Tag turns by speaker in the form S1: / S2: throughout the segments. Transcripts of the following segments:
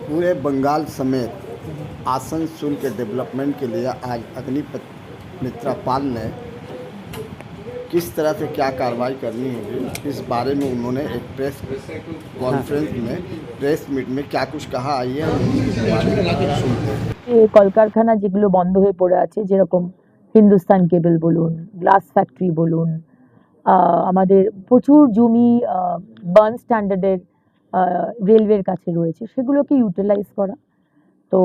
S1: पूरे बंगाल समेत आसनसोल के डेवलपमेंट के लिए आज अग्निमित्रा पाल ने किस तरह से क्या कार्रवाई करनी होगी, इस बारे में उन्होंने एक प्रेस कॉन्फ्रेंस में, प्रेस मीट में क्या कुछ कहा, आइए हम इस बारे में सुनते हैं।
S2: কলকারখানা যেগুলো বন্ধ হয়ে পড়ে আছে, যেরকম হিন্দুস্তান কেবল বলুন, গ্লাস ফ্যাক্টরি বলুন, আমাদের প্রচুর জমি বার্ন স্ট্যান্ডার্ডের রেলওয়ের কাছে রয়েছে, সেগুলোকে ইউটিলাইজ করা। তো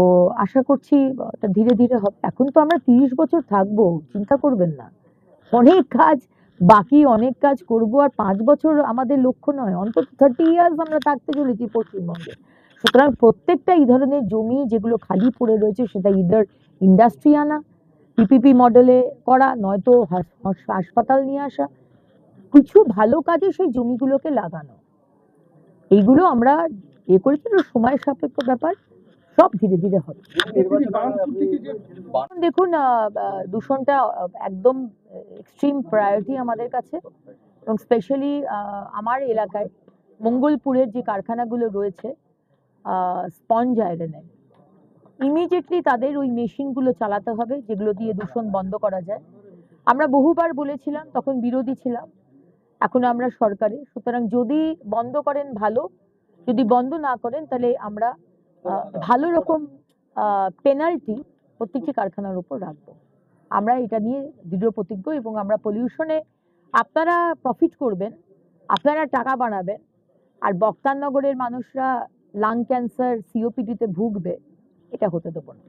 S2: আশা করছি এটা ধীরে ধীরে হবে। এখন তো আমরা 30 বছর থাকবো, চিন্তা করবেন না, অনেক কাজ বাকি, অনেক কাজ করব। আর 5 বছর আমাদের লক্ষ্য নয়, অন্তত 30 ইয়ার্স আমরা থাকতে চলেছি পশ্চিমবঙ্গে। সুতরাং প্রত্যেকটা এই ধরনের জমি যেগুলো খালি পড়ে রয়েছে, সেটা ইদার ইন্ডাস্ট্রি আনা, পিপিপি মডেলে করা, নয়তো হাসপাতাল নিয়ে আসা, কিছু ভালো কাজে সেই জমিগুলোকে লাগানো। এইগুলো আমরা করেছি, সময় সাপেক্ষ ব্যাপার, সব ধীরে ধীরে হবে। দেখুন, দূষণটা একদম এক্সট্রিম প্রায়োরিটি আমাদের কাছে, এবং স্পেশালি আমার এলাকায় মঙ্গলপুরের যে কারখানাগুলো রয়েছে স্পঞ্জ আয়রনের, ইমিডিয়েটলি তাদের ওই মেশিনগুলো চালাতে হবে, যেগুলো দিয়ে দূষণ বন্ধ করা যায়। আমরা বহুবার বলেছিলাম, তখন বিরোধী ছিলাম, এখন আমরা সরকারে। সুতরাং যদি বন্ধ করেন ভালো, যদি বন্ধ না করেন তাহলে আমরা ভালো রকম পেনাল্টি প্রত্যেকটি কারখানার উপর রাখবো। আমরা এটা নিয়ে দৃঢ় প্রতিজ্ঞ, এবং আমরা পলিউশনে আপনারা প্রফিট করবেন, আপনারা টাকা বানাবেন, আর বক্তারনগরের মানুষরা লাং ক্যান্সার, সিওপিডিতে ভুগবে, এটা হতে দেবো না।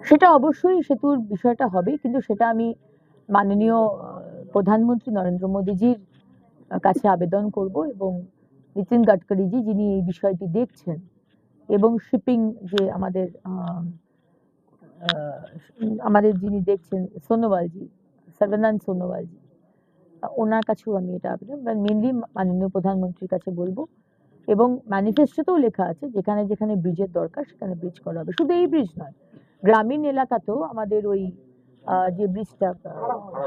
S2: সেটা অবশ্যই সেতুর বিষয়টা হবে, কিন্তু সেটা আমি মাননীয় প্রধানমন্ত্রী নরেন্দ্র মোদীজির কাছে আবেদন করব, এবং নীতিন গাডকারিজি, যিনি এই বিষয়টি দেখছেন, এবং শিপিং যে আমাদের যিনি দেখছেন সোনোওয়ালজি, সর্বানন্দ সোনোওয়ালজি, ওনার কাছেও আমি এটা আবেদন মেনলি মাননীয় প্রধানমন্ত্রীর কাছে বলবো। এবং ম্যানিফেস্টোতেও লেখা আছে, যেখানে যেখানে ব্রিজের দরকার সেখানে ব্রিজ করা হবে। শুধু এই ব্রিজ নয়, গ্রামীণ এলাকাতেও আমাদের ওই যে ব্রিজটা,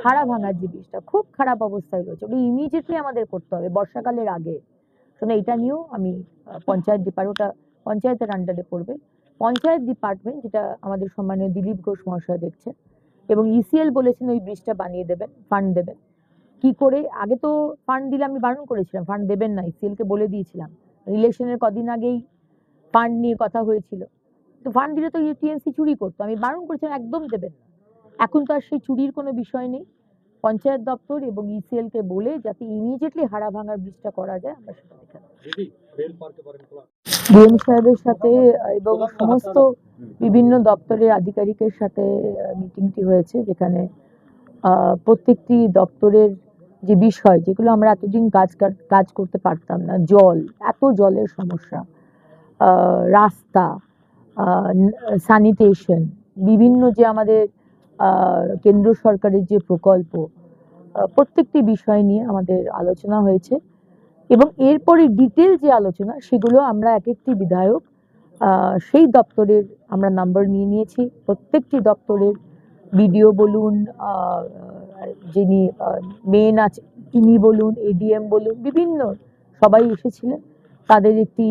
S2: হাড়া ভাঙার যে ব্রিজটা খুব খারাপ অবস্থায় রয়েছে, ওটা ইমিডিয়েটলি আমাদের করতে হবে বর্ষাকালের আগে। শুনে এটা নিয়েও আমি পঞ্চায়েত ওটা পঞ্চায়েতের আন্ডারে পড়বে, পঞ্চায়েত ডিপার্টমেন্ট, যেটা আমাদের সম্মানীয় দিলীপ ঘোষ মহাশয় দেখছেন, এবং ইসিএল বলেছেন ওই ব্রিজটা বানিয়ে দেবেন, ফান্ড দেবেন। কি করে, আগে তো ফান্ড দিলে আমি বারণ করেছিলাম, ফান্ড দেবেন না, ইসিএলকে বলে দিয়েছিলাম। ইলেকশনের কদিন আগেই ফান্ড নিয়ে কথা হয়েছিল, তো ফান্ড দিলে তো টিএমসি চুরি করতো, আমি বারণ করেছিলাম একদম দেবেন না। এখন তো আর সেই চুরির কোনো বিষয় নেই। পঞ্চায়েত দপ্তর এবং ইসিএল কে বলে যাতে ইমিডিয়েটলি হাড়া ভাঙার ব্রিজটা করা যায়, আমরা সেটা দেখে ডিএম সাহেবের সাথে এবং সমস্ত বিভিন্ন দপ্তরের আধিকারিকের সাথে মিটিংটি হয়েছে, যেখানে প্রত্যেকটি দপ্তরের যে বিষয়, যেগুলো আমরা এতদিন কাজ করতে পারতাম না, জল, এত জলের সমস্যা, রাস্তা, স্যানিটেশন, বিভিন্ন যে আমাদের কেন্দ্র সরকারের যে প্রকল্প, প্রত্যেকটি বিষয় নিয়ে আমাদের আলোচনা হয়েছে। এবং এরপরে ডিটেল যে আলোচনা, সেগুলো আমরা এক একটি বিধায়ক সেই দপ্তরের আমরা নাম্বার নিয়ে নিয়েছি। প্রত্যেকটি দপ্তরের বিডিও বলুন, যিনি মেন আছে তিনি বলুন, এডিএম বলুন, বিভিন্ন সবাই এসেছিলেন, তাদের একটি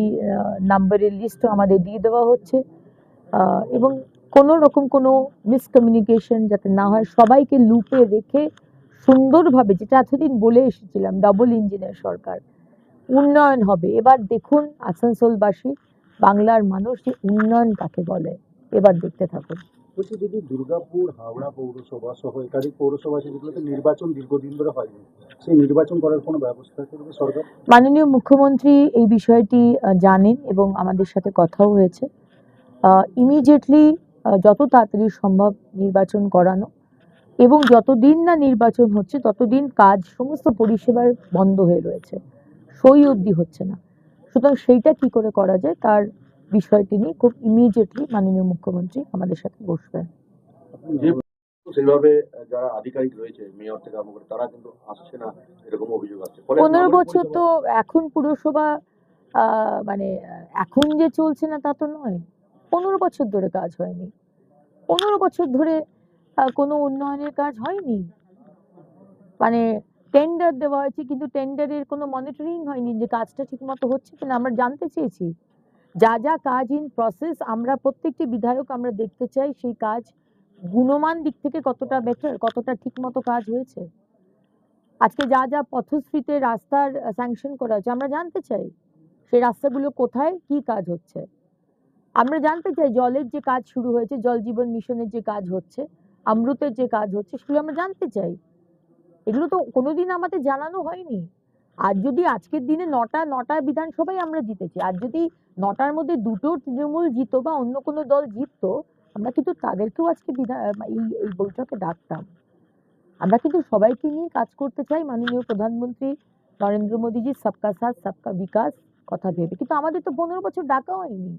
S2: নাম্বারের লিস্টও আমাদের দিয়ে দেওয়া হচ্ছে। এবং কোনো রকম কোনো মিসকমিউনিকেশন যাতে না হয়, সবাইকে লুপে রেখে সুন্দরভাবে, যেটা এতদিন বলে এসেছিলাম, ডাবল ইঞ্জিনের সরকার, উন্নয়ন হবে। এবার দেখুন আসানসোলবাসী, বাংলার মানুষ যে উন্নয়ন কাকে বলে, এবার দেখতে থাকুন।
S3: বলছি দিদি, দুর্গাপুর, হাওড়া পৌরসভা সহ একাধিক পৌরসভা আছে যেগুলোতে নির্বাচন দীর্ঘদিন ধরে হয়নি, সেই নির্বাচন করার কোনো ব্যবস্থা করবে সরকার?
S2: মাননীয় মুখ্যমন্ত্রী এই বিষয়টি জানেন, এবং আমাদের সাথে কথাও হয়েছে। ইমিডিয়েটলি যত তাড়াতাড়ি সম্ভব নির্বাচন করানো, এবং যতদিন না নির্বাচন হচ্ছে ততদিন কাজ, সমস্ত পরিষেবার বন্ধ হয়ে রয়েছে, সই অবধি হচ্ছে না। সুতরাং সেইটা কি করে করা যায়, তার বিষয়টি নিয়ে খুব ইমিডিয়েটলি মাননীয় মুখ্যমন্ত্রী আমাদের সাথে বসবেন।
S3: সেইভাবে যারা আধিকারিক রয়েছে, মেয়র থেকে আরম্ভ করে, তারা কিন্তু আসছে না, এরকম অভিযোগ আছে।
S2: 15 বছর তো এখন পুরসভা মানে এখন যে চলছে না তা তো নয়, 15 বছর ধরে কাজ হয়নি, 15 বছর ধরে কোনো উন্নয়নের কাজ হয়নি। মানে টেন্ডার দেওয়া হয়েছে, কিন্তু টেন্ডারের কোনো মনিটরিং হয়নি যে কাজটা ঠিক মতো হচ্ছে কিনা। আমরা জানতে চেয়েছি যা যা কাজ ইন প্রসেস, আমরা প্রত্যেকটি বিধায়ক আমরা দেখতে চাই সেই কাজ গুণমান দিক থেকে কতটা বেটার, কতটা ঠিক মতো কাজ হয়েছে। আজকে যা যা পথশ্রীতে রাস্তার স্যাংশন করা হয়েছে আমরা জানতে চাই সেই রাস্তাগুলো কোথায়, কি কাজ হচ্ছে। আমরা জানতে চাই জলের যে কাজ শুরু হয়েছে, জল জীবন মিশনের যে কাজ হচ্ছে, অমৃতের যে কাজ হচ্ছে, সেগুলো আমরা জানতে চাই। এগুলো তো কোনোদিন আমাদের জানানো হয়নি। আর যদি আজকের দিনে নটা বিধানসভায় আমরা জিতেছি, আর যদি নটার মধ্যে দুটো তৃণমূল জিতো বা অন্য কোনো দল জিততো, আমরা কিন্তু তাদেরকেও আজকে এই বৈঠকে ডাকতাম। আমরা কিন্তু সবাইকে নিয়ে কাজ করতে চাই মাননীয় প্রধানমন্ত্রী নরেন্দ্র মোদীজির সবকা সাথ সবকা বিকাশ কথা ভেবে, কিন্তু আমাদের তো 15 বছর ডাকা হয়নি।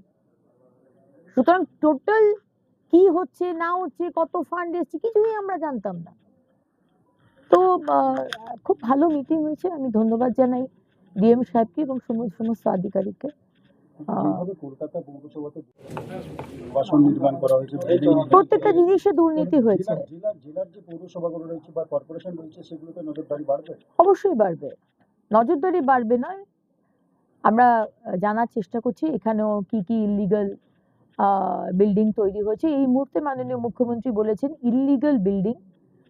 S2: সুতরাং টোটাল কি হচ্ছে না হচ্ছে, কত ফান্ড এসছে, কিছুই আমরা জানতাম না। তো খুব ভালো মিটিং হয়েছে, আমি ধন্যবাদ জানাই ডিএম সাহেবকে এবং সমস্ত আধিকারিককে।
S3: যেভাবে কলকাতা পৌরসভাতে নির্বাসন নির্মাণ করা হয়েছে,
S2: প্রত্যেকটা জিনিসে দুর্নীতি হয়েছে।
S3: জেলার যে পৌরসভাগুলো রয়েছে বা কর্পোরেশন রয়েছে সেগুলোতে নজরদারি বাড়বে।
S2: অবশ্যই বাড়বে, নজরদারি বাড়বে নয়, আমরা জানার চেষ্টা করছি এখানেও কি কি ইললিগাল বিল্ডিং তৈরি হয়েছে। এই মুহূর্তে মাননীয় মুখ্যমন্ত্রী বলেছেন ইললিগাল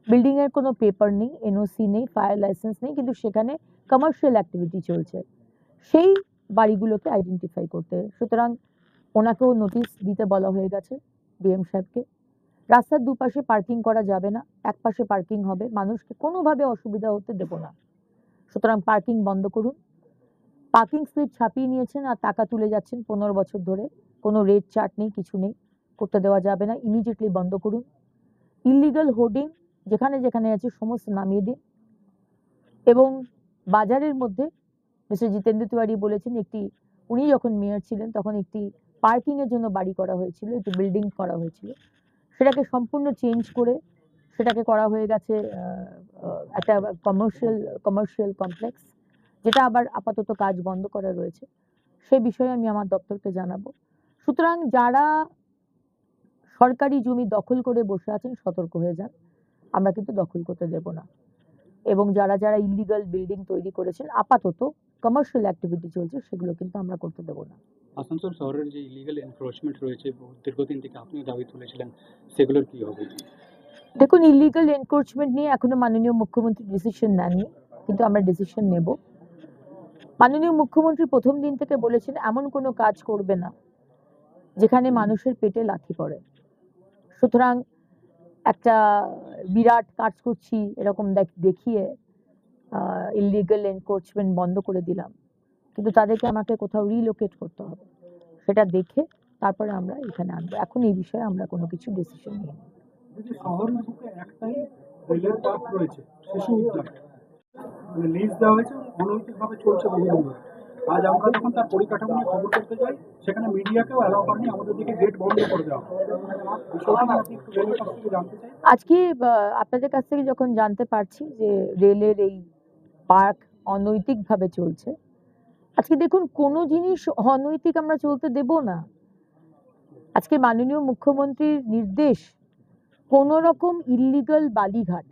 S2: বিল্ডিং এর কোনো পেপার নেই, এনওসি নেই, ফায়ার লাইসেন্স নেই, কিন্তু সেখানে কমার্শিয়াল অ্যাক্টিভিটি চলছে, সেই বাড়িগুলোকে আইডেন্টিফাই করতে। সুতরাং ওনাকেও নোটিশ দিতে বলা হয়ে গেছে ডিএম সাহেবকে। রাস্তার দুপাশে পার্কিং করা যাবে না, এক পাশে পার্কিং হবে, মানুষকে কোনোভাবে অসুবিধা হতে দেব না। সুতরাং পার্কিং বন্ধ করুন। পার্কিং স্লিপ ছাপিয়ে নিয়েছেন আর টাকা তুলে যাচ্ছেন 15 বছর ধরে, কোনো রেট চার্ট নেই, কিছু নেই, করতে দেওয়া যাবে না, ইমিডিয়েটলি বন্ধ করুন। ইললিগাল হোর্ডিং যেখানে যেখানে আছে সমস্ত নামিয়ে দিন। এবং বাজারের মধ্যে মিস্টার জিতেন্দ্র তিওয়ারি বলেছেন উনি যখন মেয়র ছিলেন তখন একটি পার্কিং এর জন্য বাড়ি করা হয়েছিল, একটি বিল্ডিং করা হয়েছিল, সেটাকে সম্পূর্ণ চেঞ্জ করে সেটাকে করা হয়ে গেছে একটা কমার্শিয়াল কমপ্লেক্স, যেটা আবার আপাতত কাজ বন্ধ করা রয়েছে। সে বিষয়ে আমি আমার দপ্তরকে জানাবো। সুতরাং যারা সরকারি জমি দখল করে বসে আছেন সতর্ক হয়ে যান, আমরা কিন্তু দখল করতে দেব না। এবং যারা যারা ইলিগাল বিল্ডিং তৈরি করেছেন, আপাতত কমার্শিয়াল অ্যাক্টিভিটি চলছে, সেগুলো কিন্তু আমরা করতে দেব না।
S4: আসানসোল শহরের যে ইলিগাল এনক্রোচমেন্ট রয়েছে দীর্ঘদিন থেকে আপনিও দাবি তুলেছিলেন, সেগুলোর কি হবে?
S2: দেখুন, ইলিগাল এনক্রোচমেন্ট নিয়ে এখনো মাননীয় মুখ্যমন্ত্রী ডিসিশন নেননি, কিন্তু আমরা ডিসিশন নেব। মাননীয় মুখ্যমন্ত্রী প্রথম দিন থেকে বলেছেন এমন কোনো কাজ করবে না যেখানে মানুষের পেটে লাথি পড়ে। সুতরাং একটা বিরাট কাজ করছি এরকম দেখিয়ে ইলিগাল এনক্রোচমেন্ট বন্ধ করে দিলাম, কিন্তু তাদেরকে আমাকে কোথাও রিলোকেট করতে হবে, সেটা দেখে তারপরে আমরা এখানে আনবো। এখন এই বিষয়ে আমরা কোনো কিছু ডিসিশন নিই।
S3: শহরের বুকে একটাই রেলের পার্ক রয়েছে, শিশু উদ্যান, লিজ দেওয়া হয়েছে, অনৈতিকভাবে চলছে বহুদিন ধরে। আজ আমরা যখন তার পরিকাঠামো নিয়ে খবর করতে যাই, সেখানে মিডিয়াকেও অ্যালাউ করেনি, আমাদের দিকে গেট বন্ধ করে দেওয়া হয়। বিষয়টা আপনি একটু রেলের কাছ থেকে জানতে চাই।
S2: আজকে আপনাদের কাছ থেকে যখন জানতে পারছি যে রেলের এই পার্ক অনৈতিকভাবে চলছে, আজকে দেখুন কোনো জিনিস অনৈতিক আমরা চলতে দেব না। আজকে মাননীয় মুখ্যমন্ত্রীর নির্দেশ, কোনো রকম ইল্লিগাল বালিঘাট,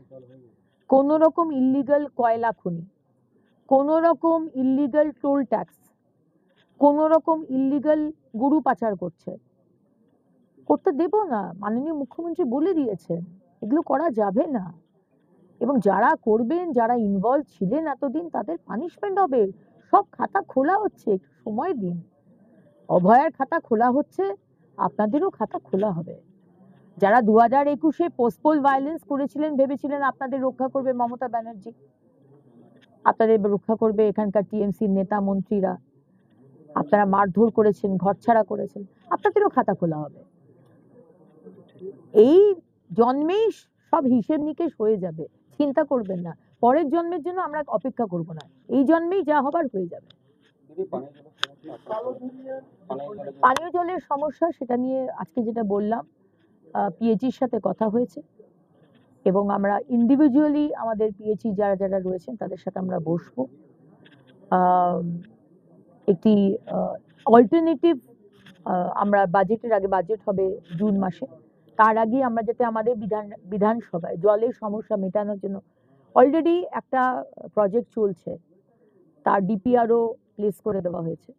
S2: কোনো রকম ইল্লিগাল কয়লা খনি, কোনো রকম ইল্লিগাল টোল ট্যাক্স, কোনো রকম ইল্লিগাল গরু পাচার করতে দেব না। মাননীয় মুখ্যমন্ত্রী বলে দিয়েছেন এগুলো করা যাবে না, এবং যারা করবেন, যারা ইনভলভ ছিলেন এতদিন, তাদের পানিশমেন্ট হবে। সব খাতা খোলা হচ্ছে, একটু সময় দিন। অভয়ার খাতা খোলা হচ্ছে, আপনাদেরও খাতা খোলা হবে। যারা 2021-এ পোস্টপোল ভায়োলেন্স করেছিলেন, ভেবেছিলেন আপনাদের রক্ষা করবে মমতা ব্যানার্জি, আপনাদের রক্ষা করবে এখানকার টিএমসির নেতা মন্ত্রীরা, আপনারা মারধর করেছেন, ঘরছাড়া করেছেন, আপনাদেরও খাতা খোলা হবে। এই জন্মেই সব হিসেব নিকেশ হয়ে যাবে, চিন্তা করবেন না। পরের জন্মের জন্য আমরা অপেক্ষা করব না, এই জন্মেই যা হবার হয়ে যাবে। পানীয় জলের সমস্যা, সেটা নিয়ে আজকে যেটা বললাম, পিএইচির সাথে কথা হয়েছে, এবং আমরা ইন্ডিভিজুয়ালি আমাদের পিএইচি যারা যারা রয়েছেন তাদের সাথে আমরা বসবো। একটি অল্টারনেটিভ, আমরা বাজেটের আগে, বাজেট হবে জুন মাসে, তার আগে আমরা যাতে আমাদের বিধানসভায় জলের সমস্যা মেটানোর জন্য অলরেডি একটা প্রজেক্ট চলছে, তার ডিপিআরও প্লেস করে দেওয়া হয়েছে,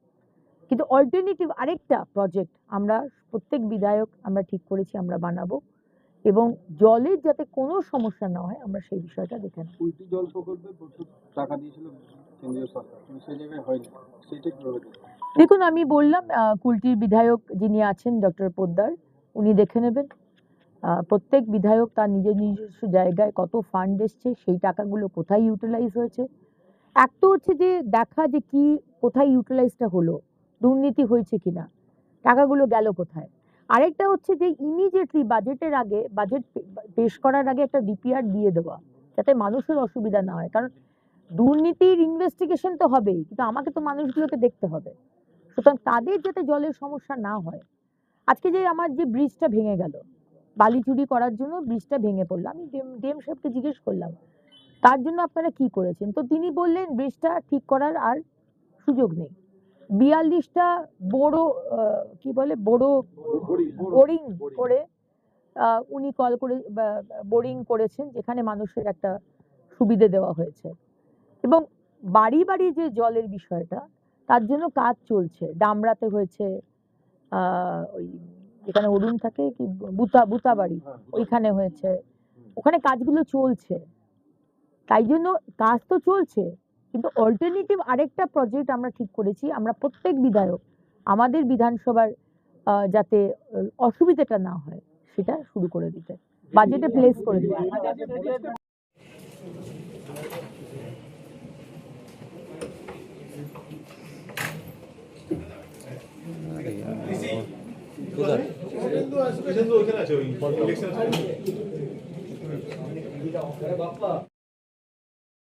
S2: কিন্তু অল্টারনেটিভ আরেকটা প্রজেক্ট আমরা প্রত্যেক বিধায়ক আমরা ঠিক করেছি আমরা বানাবো, এবং জলের যাতে কোনো সমস্যা না হয় আমরা সেই বিষয়টা দেখে নেব।
S4: কুলটি জল প্রকল্পে প্রচুর টাকা দিয়েছিল কেন্দ্রীয় সরকার, কিন্তু সেই জায়গায় হয়নি, সেটা কিভাবে দেখবেন?
S2: দেখুন, আমি বললাম কুলটির বিধায়ক যিনি আছেন ডক্টর পোদ্দার, উনি দেখে নেবেন। প্রত্যেক বিধায়ক তার নিজস্ব জায়গায় কত ফান্ড এসছে, সেই টাকাগুলো কোথায় ইউটিলাইজ হয়েছে। এক তো হচ্ছে যে দেখা যে কি কোথায় ইউটিলাইজটা হলো, দুর্নীতি হয়েছে কিনা, টাকাগুলো গেল কোথায়। আরেকটা হচ্ছে যে ইমিডিয়েটলি বাজেটের আগে, বাজেট পেশ করার আগে একটা ডিপিআর দিয়ে দেওয়া, যাতে মানুষের অসুবিধা না হয়। কারণ দুর্নীতির ইনভেস্টিগেশন তো হবেই, কিন্তু আমাকে তো মানুষগুলোকে দেখতে হবে, সুতরাং তাদের যাতে জলের সমস্যা না হয়। আজকে যে আমার যে ব্রিজটা ভেঙে গেল, বালি চুরি করার জন্য ব্রিজটা ভেঙে পড়লো, আমি ডিএম সাহেবকে জিজ্ঞেস করলাম তার জন্য আপনারা কি করেছেন, তো তিনি বললেন ব্রিজটা ঠিক করার আর সুযোগ নেই। 42টা বড় কি বলে বড় বোরিং করে উনি কল করে বোরিং করেছেন, যেখানে মানুষের একটা সুবিধে দেওয়া হয়েছে। এবং বাড়ি বাড়ি যে জলের বিষয়টা, তার জন্য কাজ চলছে। ডামরাতে হয়েছে, ওই যেখানে অরুণ থাকে কি বুতাবাড়ি, ওইখানে হয়েছে, ওখানে কাজগুলো চলছে। তাই জন্য কাজ তো চলছে, কিন্তু অল্টারনেটিভ আরেকটা প্রজেক্ট আমরা ঠিক করেছি, আমরা প্রত্যেক বিধায়ক আমাদের বিধানসভার যাতে অসুবিধাটা না হয় সেটা শুরু করে দিতে, বাজেটে প্লেস করে দিতে।
S5: ওখানে আছে ওই ইলেকশন